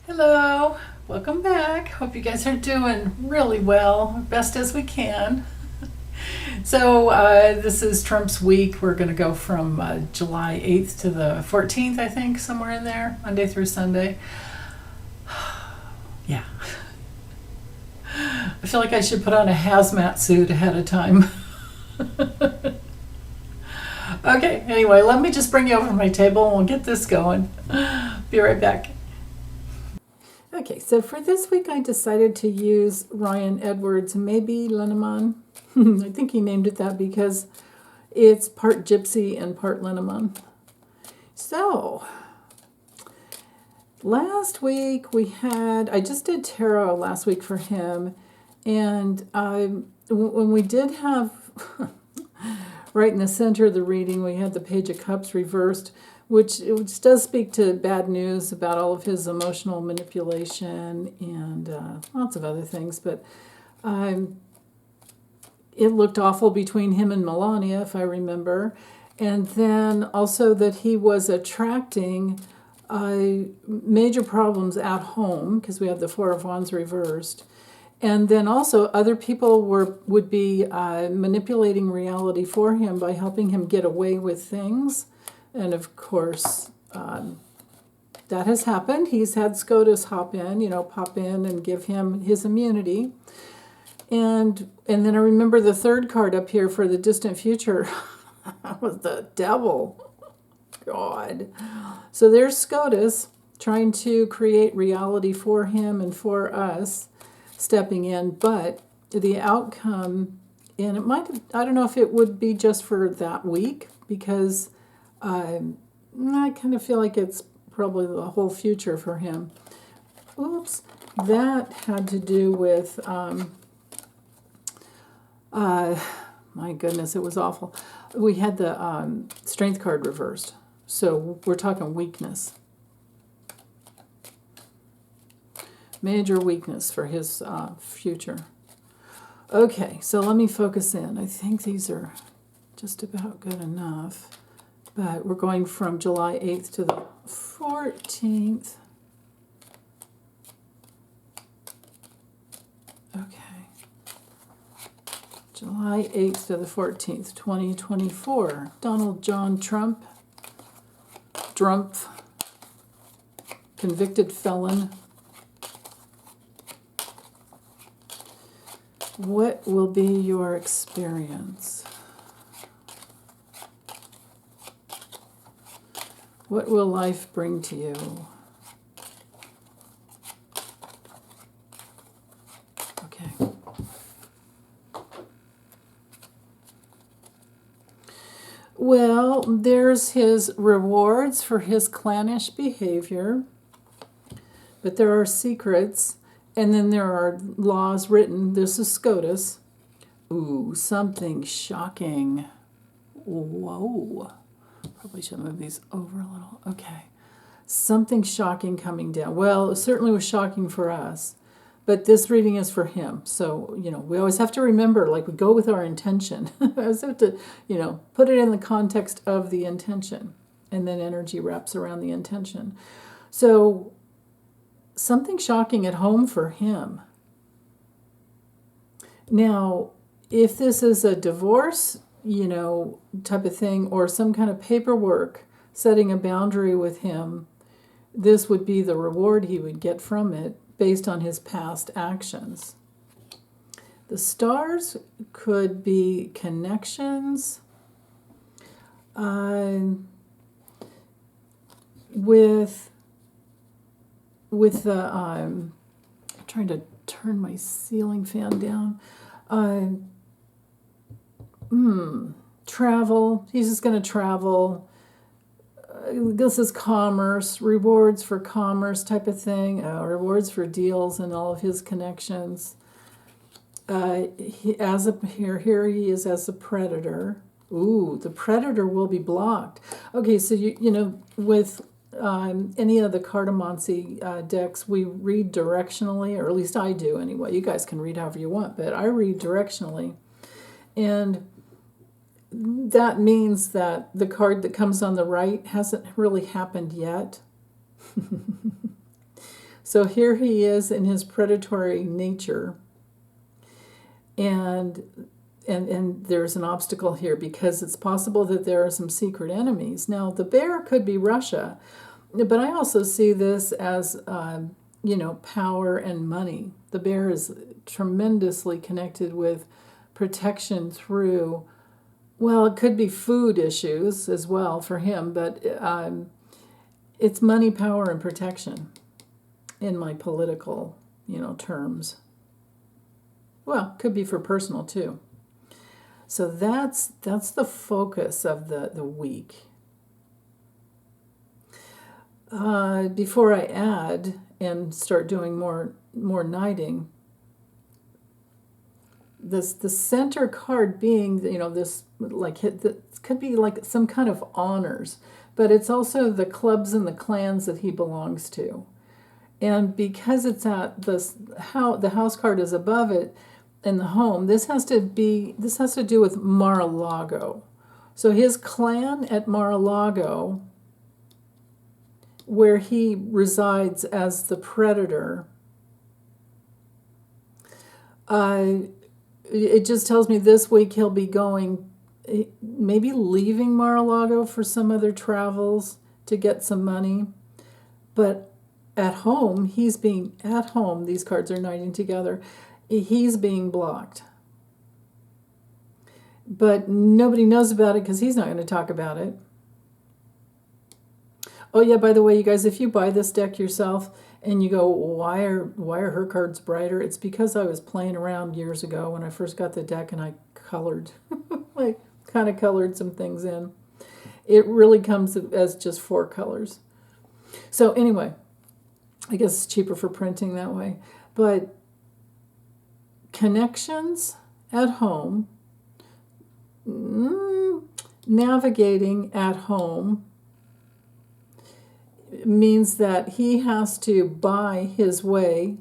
Hello, welcome back. Hope you guys are doing really well, best as we can. This is Trump's week. We're going to go from July 8th to the 14th, I think, somewhere in there, Monday through Sunday. Yeah. I feel like I should put on a hazmat suit ahead of time. Okay, anyway, let me just bring you over to my table and we'll get this going. Be right back. Okay, so for this week I decided to use Ryan Edwards' Maybe Linneman. I think he named it that because it's part gypsy and part Linneman. So, last week I just did tarot last week for him, and when we did have, right in the center of the reading, we had the Page of Cups reversed, which does speak to bad news about all of his emotional manipulation and lots of other things. But it looked awful between him and Melania, if I remember. And then also that he was attracting major problems at home, because we have the Four of Wands reversed. And then also other people would be manipulating reality for him by helping him get away with things. And of course, that has happened. He's had SCOTUS pop in and give him his immunity. And then I remember the third card up here for the distant future was the devil. God. So there's SCOTUS trying to create reality for him and for us, stepping in. But the outcome, and it might, I don't know if it would be just for that week, because I kind of feel like it's probably the whole future for him. Oops. That had to do with, my goodness, it was awful. We had the strength card reversed. So we're talking weakness. Major weakness for his future. Okay, so let me focus in. I think these are just about good enough. But we're going from July 8th to the 14th. Okay. July 8th to the 14th, 2024. Donald John Trump, convicted felon. What will be your experience? What will life bring to you? Okay. Well, there's his rewards for his clannish behavior, but there are secrets, and then there are laws written. This is SCOTUS. Ooh, something shocking. Whoa. Probably should move these over a little. Okay. Something shocking coming down. Well, it certainly was shocking for us, but this reading is for him. So, we always have to remember, like, we go with our intention. I always have to, put it in the context of the intention, and then energy wraps around the intention. So, something shocking at home for him. Now, if this is a divorce, type of thing, or some kind of paperwork setting a boundary with him, this would be the reward he would get from it based on his past actions. The stars could be connections with the I'm trying to turn my ceiling fan down. Travel. He's just going to travel. This is commerce, rewards for commerce type of thing, rewards for deals and all of his connections. Here he is as a predator. Ooh, the predator will be blocked. Okay, so with any of the cartomancy decks, we read directionally, or at least I do anyway. You guys can read however you want, but I read directionally. And that means that the card that comes on the right hasn't really happened yet. So here he is in his predatory nature, and there's an obstacle here because it's possible that there are some secret enemies. Now, the bear could be Russia, but I also see this as, power and money. The bear is tremendously connected with protection through, well, it could be food issues as well for him, but it's money, power, and protection in my political, terms. Well, could be for personal too. So that's the focus of the week. Before I add and start doing more knighting, the center card being, this could be like some kind of honors, but it's also the clubs and the clans that he belongs to. And because it's at the house card is above it in the home, this has to do with Mar-a-Lago. So his clan at Mar-a-Lago, where he resides as the predator, it just tells me this week he'll be going, maybe leaving Mar-a-Lago for some other travels to get some money. But at home, these cards are knighting together, he's being blocked. But nobody knows about it because he's not going to talk about it. Oh yeah, by the way, you guys, if you buy this deck yourself and you go, why are her cards brighter? It's because I was playing around years ago when I first got the deck and I colored, I kind of colored some things in. It really comes as just 4 colors. So anyway, I guess it's cheaper for printing that way. But connections at home, navigating at home, means that he has to buy his way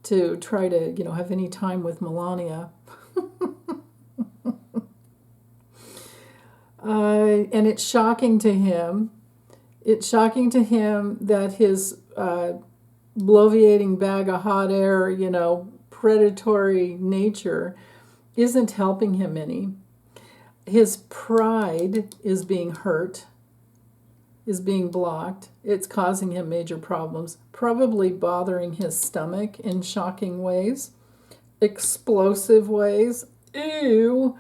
to try to, have any time with Melania. And it's shocking to him. It's shocking to him that his bloviating bag of hot air, predatory nature isn't helping him any. His pride is being hurt, is being blocked. It's causing him major problems, probably bothering his stomach in shocking ways, explosive ways. Ew.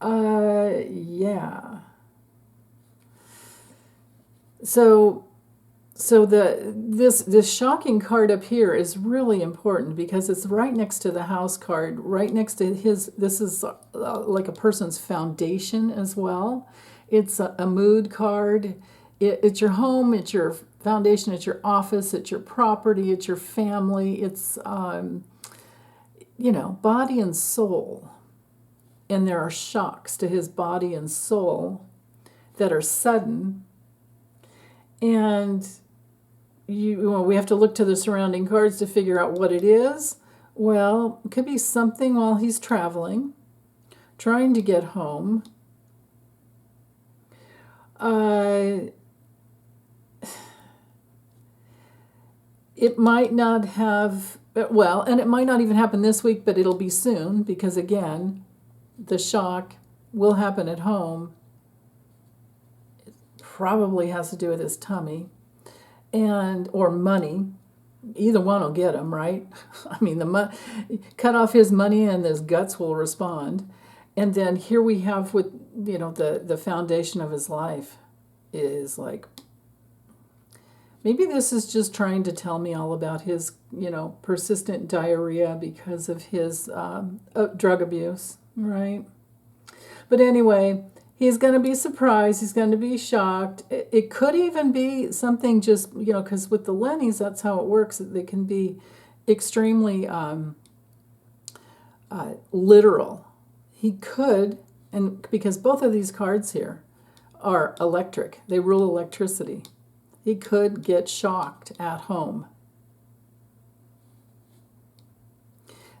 Yeah. So this shocking card up here is really important because it's right next to the house card, right next to this is like a person's foundation as well. It's a mood card. It's your home, it's your foundation, it's your office, it's your property, it's your family, it's, body and soul. And there are shocks to his body and soul that are sudden. And we have to look to the surrounding cards to figure out what it is. Well, it could be something while he's traveling, trying to get home. It might not have, and it might not even happen this week, but it'll be soon because, again, the shock will happen at home. It probably has to do with his tummy or money. Either one will get him, right? I mean, cut off his money and his guts will respond. And then here we have with, the foundation of his life is like, maybe this is just trying to tell me all about his, persistent diarrhea because of his drug abuse, right? But anyway, he's going to be surprised. He's going to be shocked. It could even be something just, because with the Lennies, that's how it works. They can be extremely literal. He could, and because both of these cards here are electric, they rule electricity. He could get shocked at home.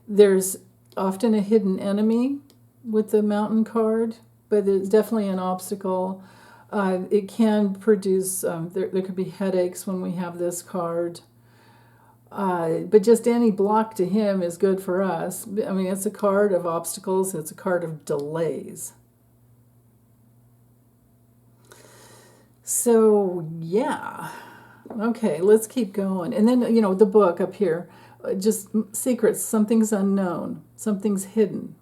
There's often a hidden enemy with the mountain card, but there's definitely an obstacle. It can produce, there could be headaches when we have this card. But just any block to him is good for us. I mean, it's a card of obstacles. It's a card of delays. So, yeah. Okay, let's keep going. And then, the book up here, just secrets. Something's unknown. Something's hidden.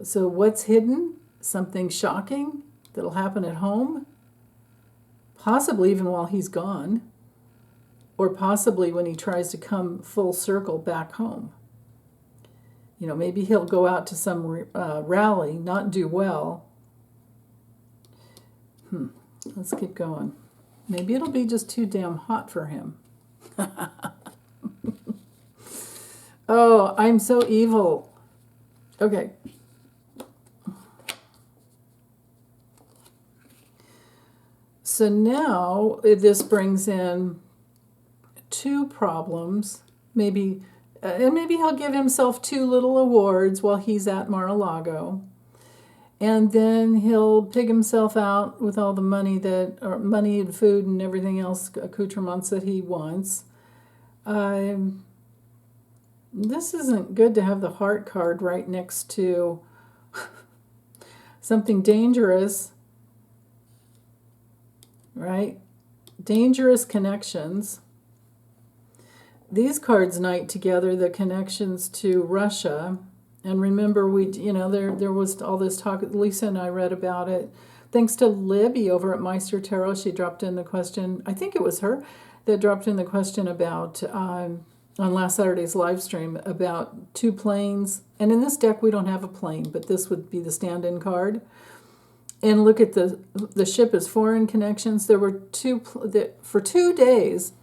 So what's hidden? Something shocking that'll happen at home. Possibly even while he's gone. Or possibly when he tries to come full circle back home. Maybe he'll go out to some rally, not do well. Let's keep going. Maybe it'll be just too damn hot for him. Oh, I'm so evil. Okay. So now this brings in two problems. Maybe, and maybe he'll give himself 2 little awards while he's at Mar-a-Lago. And then he'll pig himself out with all the money money and food and everything else, accoutrements that he wants. This isn't good to have the heart card right next to something dangerous, right? Dangerous connections. These cards knight together the connections to Russia. And remember, there was all this talk. Lisa and I read about it. Thanks to Libby over at Meister Tarot, she dropped in the question. I think it was her that dropped in the question about on last Saturday's live stream about 2 planes. And in this deck, we don't have a plane, but this would be the stand-in card. And look at the ship as foreign connections. There were for 2 days.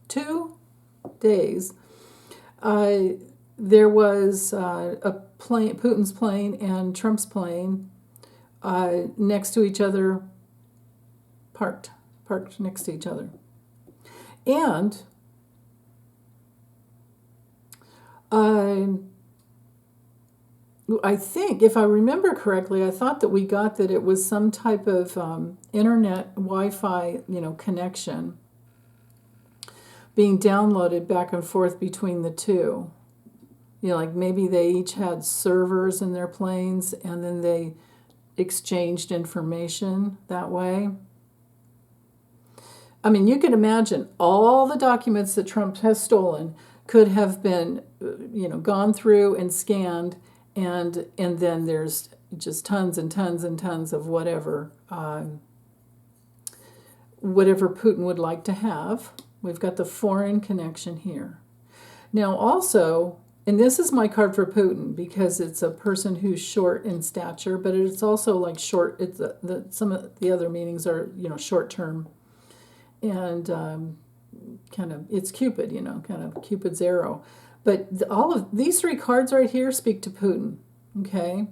2 days. There was a plane, Putin's plane and Trump's plane, next to each other, parked next to each other. And I think, if I remember correctly, I thought that we got that it was some type of internet Wi-Fi, connection being downloaded back and forth between the two. Like maybe they each had servers in their planes and then they exchanged information that way. I mean, you can imagine all the documents that Trump has stolen could have been, gone through and scanned, and then there's just tons and tons and tons of whatever Putin would like to have. We've got the foreign connection here. Now also, and this is my card for Putin because it's a person who's short in stature, but it's also like short. It's some of the other meanings are short term, and kind of it's Cupid, kind of Cupid's arrow. But all of these 3 cards right here speak to Putin, okay?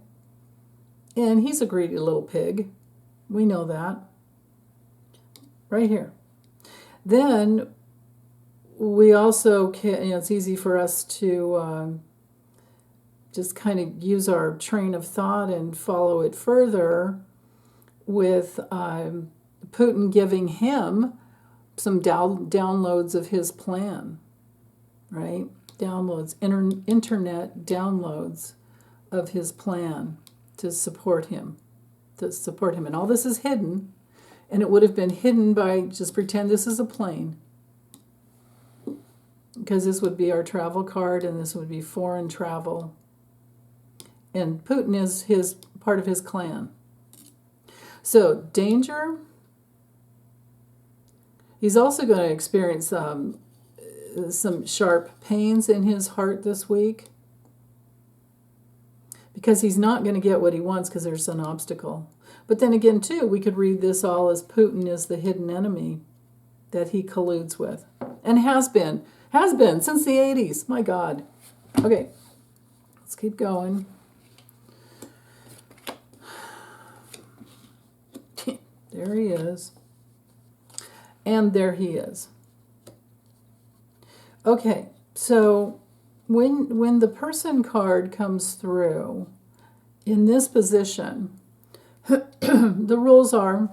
And he's a greedy little pig. We know that. Right here. Then we also can, it's easy for us to just kind of use our train of thought and follow it further with Putin giving him some downloads of his plan, right? Downloads, internet downloads of his plan to support him. And all this is hidden, and it would have been hidden by, just pretend this is a plane, because this would be our travel card, and this would be foreign travel. And Putin is part of his clan. So, danger. He's also going to experience some sharp pains in his heart this week, because he's not going to get what he wants because there's an obstacle. But then again, too, we could read this all as Putin is the hidden enemy that he colludes with, and has been since the 80s. My God. Okay, let's keep going. There he is. And there he is. Okay, so when the person card comes through in this position, The rules are,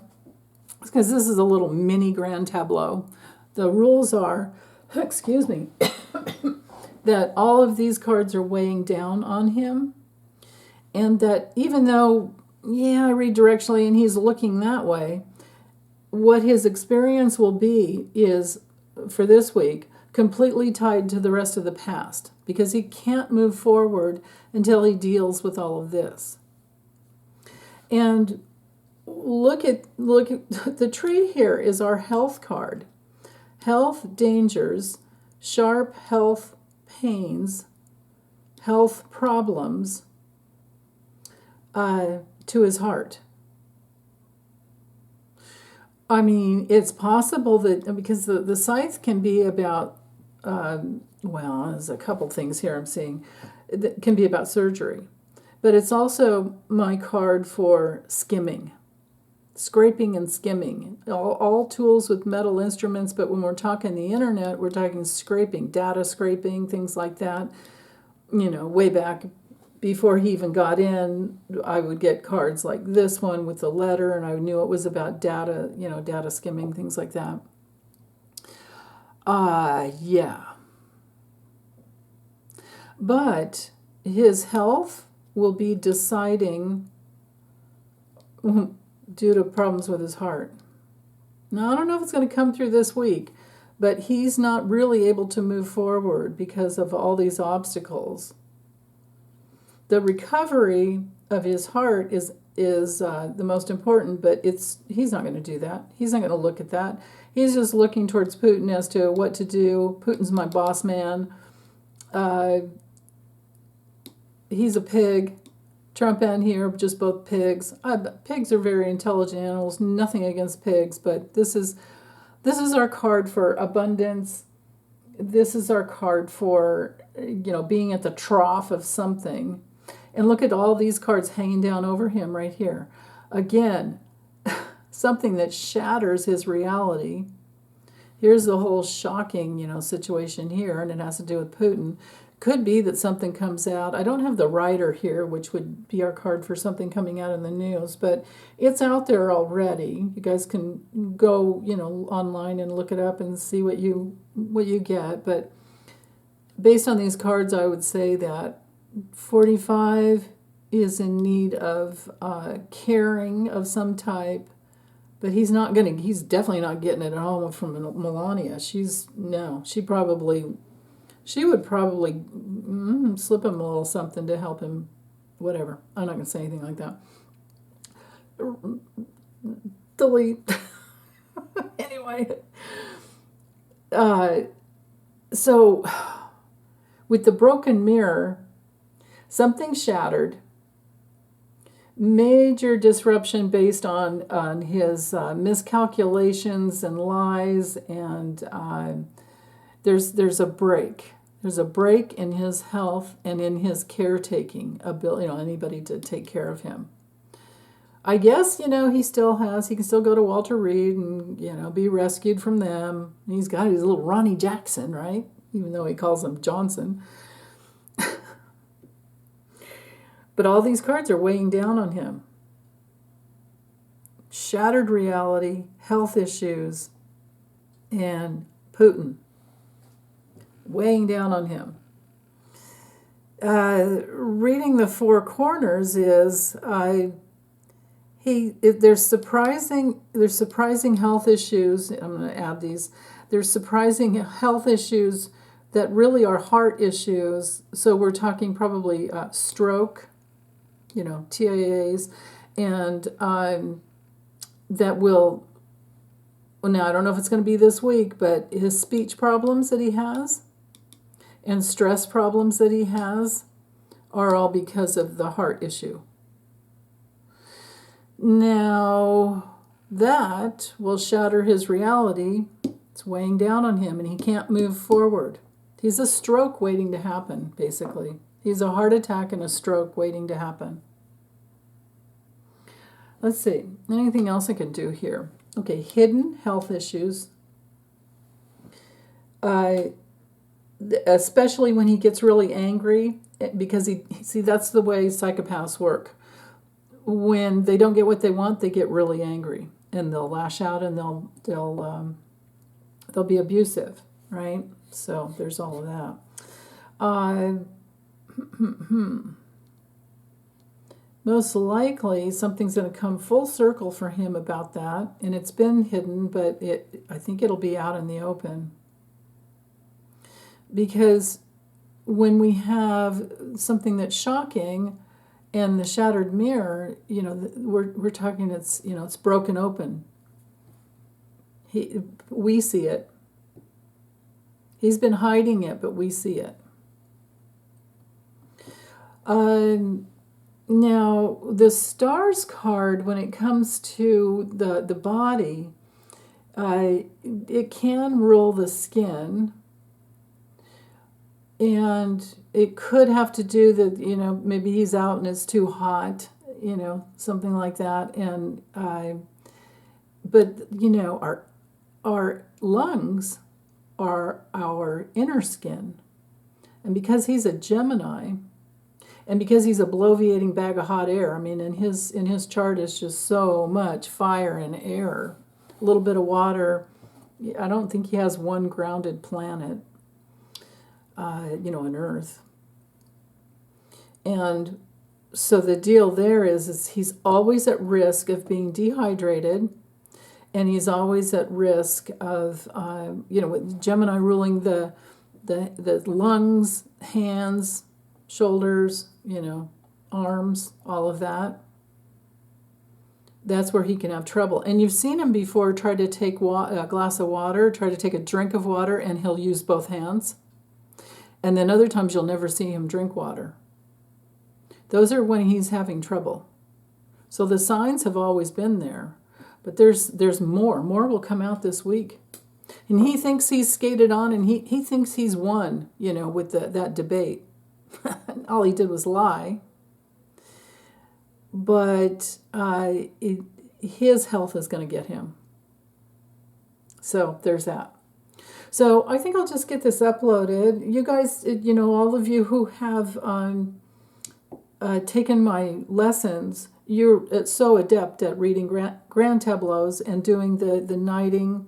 because this is a little mini grand tableau, the rules are, excuse me, that all of these cards are weighing down on him, and that even though, yeah, I read directionally and he's looking that way, what his experience will be is, for this week, completely tied to the rest of the past, because he can't move forward until he deals with all of this. And look at the tree here is our health card. Health dangers, sharp health pains, health problems to his heart. I mean, it's possible that, because the scythe can be about, well, there's a couple things here I'm seeing that can be about surgery. But it's also my card for skimming, scraping and skimming. All tools with metal instruments, but when we're talking the internet, we're talking scraping, data scraping, things like that. You know, way back before he even got in, I would get cards like this one with the letter, and I knew it was about data, data skimming, things like that. Yeah. But his health will be deciding due to problems with his heart. Now, I don't know if it's going to come through this week, but he's not really able to move forward because of all these obstacles. The recovery of his heart is the most important, but he's not going to do that. He's not going to look at that. He's just looking towards Putin as to what to do. Putin's my boss man. He's a pig. Trump and here, just both pigs. Pigs are very intelligent animals. Nothing against pigs, but this is our card for abundance. This is our card for being at the trough of something. And look at all these cards hanging down over him right here. Again, something that shatters his reality. Here's the whole shocking, situation here, and it has to do with Putin. Could be that something comes out. I don't have the writer here, which would be our card for something coming out in the news, but it's out there already. You guys can go, online and look it up and see what you get. But based on these cards, I would say that 45 is in need of caring of some type, but he's definitely not getting it at home from Melania. She would probably slip him a little something to help him, whatever. I'm not going to say anything like that. Delete. Anyway. So, with the broken mirror, something shattered. Major disruption based on his miscalculations and lies, and there's a break. There's a break in his health and in his caretaking ability, anybody to take care of him. I guess, he can still go to Walter Reed and, be rescued from them. And he's got his little Ronnie Jackson, right? Even though he calls him Johnson. But all these cards are weighing down on him. Shattered reality, health issues, and Putin. Weighing down on him. Reading the four corners is there's surprising health issues. I'm going to add these. There's surprising health issues that really are heart issues. So we're talking probably stroke, TIAs, and that will. Well, now I don't know if it's going to be this week, but his speech problems that he has and stress problems that he has are all because of the heart issue. Now, that will shatter his reality. It's weighing down on him, and he can't move forward. He's a stroke waiting to happen, basically. He's a heart attack and a stroke waiting to happen. Let's see. Anything else I can do here? Okay, hidden health issues. Especially when he gets really angry, because that's the way psychopaths work. when they don't get what they want, they get really angry and they'll lash out and they'll be abusive, right? So there's all of that. Most likely something's going to come full circle for him about that, and it's been hidden, but I think it'll be out in the open. Because when we have something that's shocking and the shattered mirror, we're talking it's broken open. We see it. He's been hiding it, but we see it. Now, the stars card, when it comes to the body, it can rule the skin. And it could have to do that, maybe he's out and it's too hot, something like that. And but our lungs are our inner skin, and because he's a Gemini, and because he's a bloviating bag of hot air, in his chart is just so much fire and air, a little bit of water. I don't think he has one grounded planet. An Earth. And so the deal there is he's always at risk of being dehydrated, and he's always at risk of, with Gemini ruling the lungs, hands, shoulders, arms, all of that. That's where he can have trouble. And you've seen him before try to take a glass of water, try to take a drink of water, and he'll use both hands. And then other times you'll never see him drink water. Those are when he's having trouble. So the signs have always been there. But there's more. More will come out this week. And he thinks he's skated on, and he thinks he's won, with that debate. All he did was lie. But his health is going to get him. So there's that. So I think I'll just get this uploaded. You guys, all of you who have taken my lessons, you're so adept at reading grand tableaus and doing the knighting,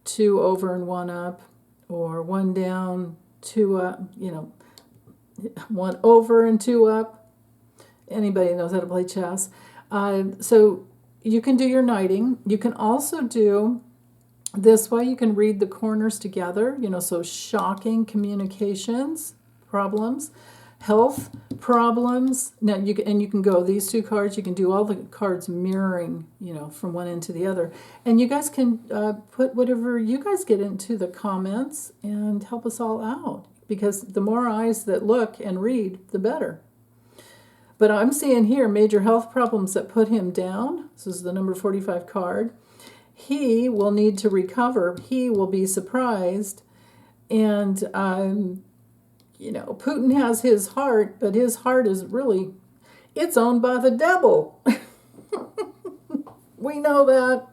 2 over and 1 up, or 1 down, 2 up, 1 over and 2 up. Anybody knows how to play chess. So you can do your knighting. You can also do this way. You can read the corners together, so shocking communications problems, health problems. Now you can go these 2 cards. You can do all the cards mirroring, from one end to the other. And you guys can put whatever you guys get into the comments and help us all out, because the more eyes that look and read, the better. But I'm seeing here major health problems that put him down. This is the number 45 card. He will need to recover. He will be surprised. And, Putin has his heart, but his heart is really, it's owned by the devil. We know that.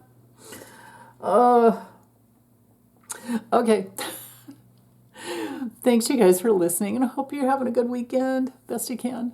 Okay. Thanks, you guys, for listening, and I hope you're having a good weekend. Best you can.